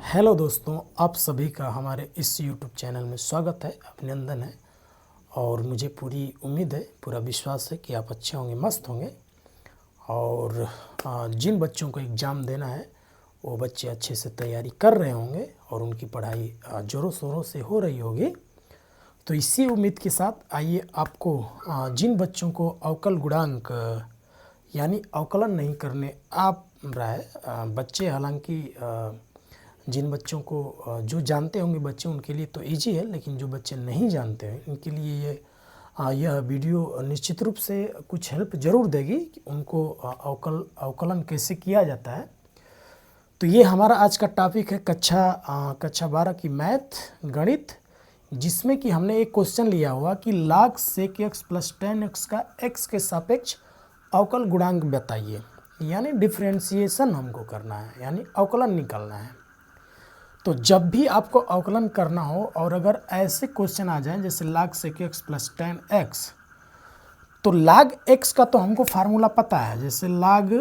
Hello दोस्तों, आप सभी का हमारे इस YouTube चैनल में स्वागत है, अभिनंदन है। और मुझे पूरी उम्मीद है, पूरा विश्वास है कि आप अच्छे होंगे, मस्त होंगे। और जिन बच्चों को एग्ज़ाम देना है वो बच्चे अच्छे से तैयारी कर रहे होंगे और उनकी पढ़ाई ज़ोरों शोरों से हो रही होगी। तो इसी उम्मीद के साथ आइए आपको जिन बच्चों को अवकल गुणांक यानी अवकलन नहीं करने आप रहा है बच्चे, हालांकि जिन बच्चों को जो जानते होंगे बच्चे उनके लिए तो इजी है, लेकिन जो बच्चे नहीं जानते हैं इनके लिए यह वीडियो निश्चित रूप से कुछ हेल्प ज़रूर देगी कि उनको अवकलन कैसे किया जाता है। तो ये हमारा आज का टॉपिक है कक्षा 12 की मैथ गणित, जिसमें कि हमने एक क्वेश्चन लिया हुआ कि log sec x plus 10x का x के सापेक्ष अवकल गुणांक बताइए, यानी डिफरेंशिएशन हमको करना है, यानी अवकलन निकालना है। तो जब भी आपको अवकलन करना हो और अगर ऐसे क्वेश्चन आ जाएं जैसे log sec x plus 10x, तो log x का तो हमको फार्मूला पता है। जैसे log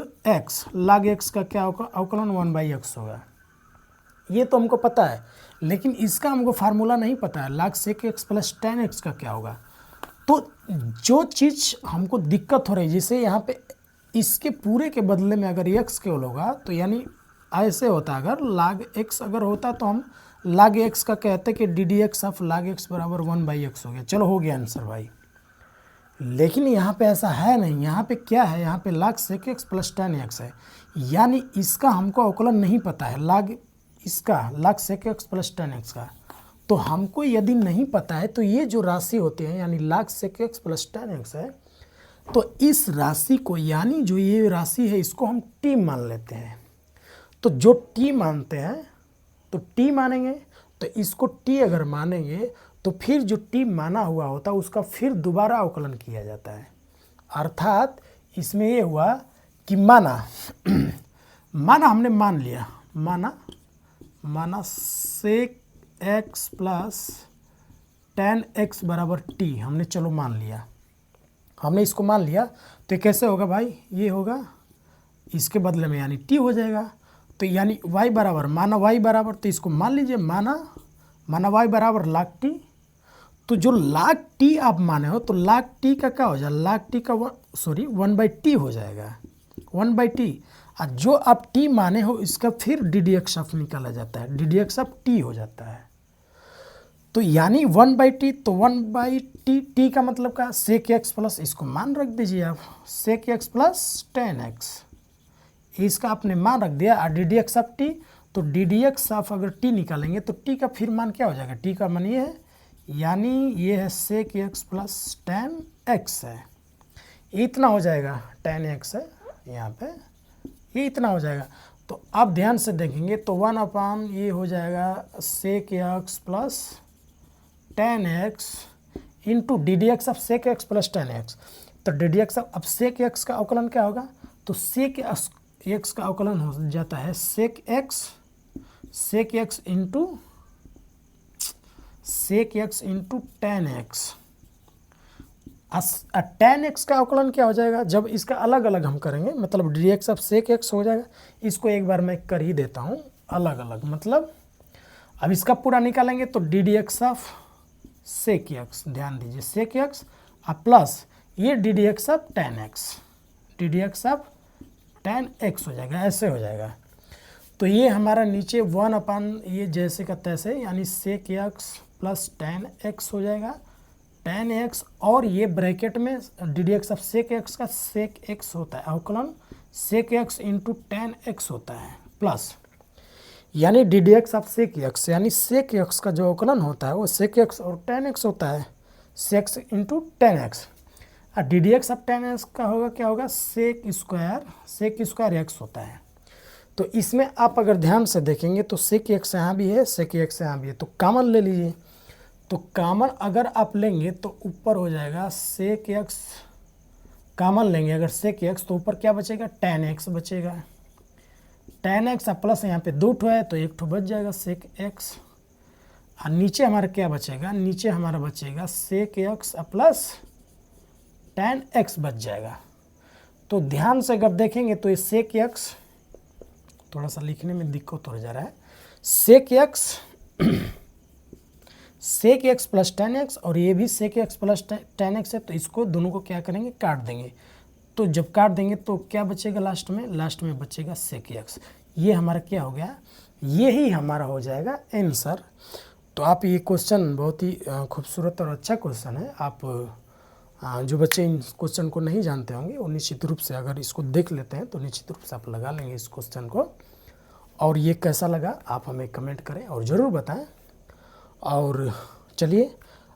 x का क्या होगा, अवकलन 1/x होगा, ये तो हमको पता है। लेकिन इसका हमको फार्मूला नहीं पता है, log sec x plus 10x का क्या होगा। तो जो चीज़ हमको दिक्कत हो रही है, जैसे यहाँ पे इसके पूरे के बदले में अगर x केवल होगा तो यानी ऐसे होता, अगर log x अगर होता तो हम log x का कहते कि ddx ऑफ log x बराबर 1/x हो गया, चलो हो गया आंसर भाई। लेकिन यहाँ पे ऐसा है नहीं, यहाँ पे क्या है, यहाँ पे log sec x plus 10x है, यानी इसका हमको अवकलन नहीं पता है, log sec x plus 10x का। तो हमको यदि नहीं पता है तो ये जो राशि होते हैं यानी log sec x plus 10x है, तो इस राशि को यानी जो ये राशि है इसको हम t मान लेते हैं। तो जो t मानते हैं तो t मानेंगे, तो इसको t अगर मानेंगे तो फिर जो t माना हुआ होता है उसका फिर दोबारा अवकलन किया जाता है। अर्थात इसमें ये हुआ कि माना हमने मान लिया, माना sec x प्लस 10x बराबर t, हमने चलो मान लिया, हमने इसको मान लिया। तो ये कैसे होगा भाई, ये होगा इसके बदले में यानी t हो जाएगा। तो यानी y बराबर, माना y बराबर, तो इसको मान लीजिए माना y बराबर log t। तो जो log t आप माने हो तो log t का क्या हो जाएगा, log t का 1/t हो जाएगा, 1/t। और जो आप t माने हो इसका फिर ddx ऑफ निकाला जाता है, ddx ऑफ t हो जाता है। तो यानी 1/t, तो 1/t का मतलब क्या, sec x प्लस, इसको मान रख दीजिए आप, sec x प्लस 10x, इसका आपने मान रख दिया। और ddx ऑफ t, तो ddx ऑफ अगर t निकालेंगे तो t का फिर मान क्या हो जाएगा, t का मान ये है, यानी ये है sec x प्लस 10x है, इतना हो जाएगा, 10x है यहाँ पे, ये इतना हो जाएगा। तो आप ध्यान से देखेंगे तो 1/, ये हो जाएगा sec x plus 10x into ddx of sec x plus 10x। तो ddx ऑफ, अब sec x का अवकलन क्या होगा, तो sec x का अवकलन हो जाता है sec x into 10x। 10x का अवकलन क्या हो जाएगा, जब इसका अलग अलग हम करेंगे, मतलब ddx ऑफ sec x हो जाएगा। इसको एक बार मैं कर ही देता हूँ अलग अलग, मतलब अब इसका पूरा निकालेंगे तो ddx ऑफ sec x, ध्यान दीजिए sec x प्लस ये ddx ऑफ 10x हो जाएगा, ऐसे हो जाएगा। तो ये हमारा नीचे 1/, ये जैसे का तैसे, यानी sec x प्लस 10x हो जाएगा, 10x, और ये ब्रैकेट में ddx ऑफ sec x का sec x होता है अवकलन, sec x इंटू 10x होता है, प्लस यानी ddx ऑफ sec x, यानी sec x का जो अवकलन होता है वो sec x और 10x होता है, sec x इंटू 10x। और ddx ऑफ 10x का होगा क्या होगा, sec स्क्वायर x होता है। तो इसमें आप अगर ध्यान से देखेंगे तो sec x यहाँ भी है, sec x यहाँ भी है, तो कॉमन ले लीजिए। तो कॉमन अगर आप लेंगे तो ऊपर हो जाएगा sec x, कॉमन लेंगे अगर sec x तो ऊपर क्या बचेगा, 10x बचेगा, 10x प्लस यहाँ पे 2 ठो है तो 1 ठो बच जाएगा sec x। और नीचे हमारा क्या बचेगा, नीचे हमारा बचेगा sec x प्लस 10x बच जाएगा। तो ध्यान से अगर देखेंगे तो ये sec x, थोड़ा सा लिखने में दिक्कत हो जा रहा है, sec x plus ten x और ये भी sec x plus ten x है, तो इसको दोनों को क्या करेंगे, काट देंगे। तो जब काट देंगे तो क्या बचेगा लास्ट में बचेगा सेक एक्स। ये हमारा क्या हो गया, यही हमारा हो जाएगा आंसर। तो आप ये क्वेश्चन बहुत ही खूबसूरत और अच्छा क्वेश्चन है। आप जो बच्चे इन क्वेश्चन को नहीं जानते होंगे वो निश्चित रूप से अगर इसको देख लेते हैं तो निश्चित रूप से आप लगा लेंगे इस क्वेश्चन को। और ये कैसा लगा आप हमें कमेंट करें और ज़रूर बताएं। और चलिए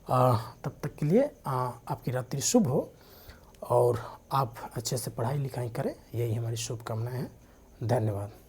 तब तक के लिए आपकी रात्रि शुभ हो और आप अच्छे से पढ़ाई लिखाई करें, यही हमारी शुभकामनाएं हैं। धन्यवाद।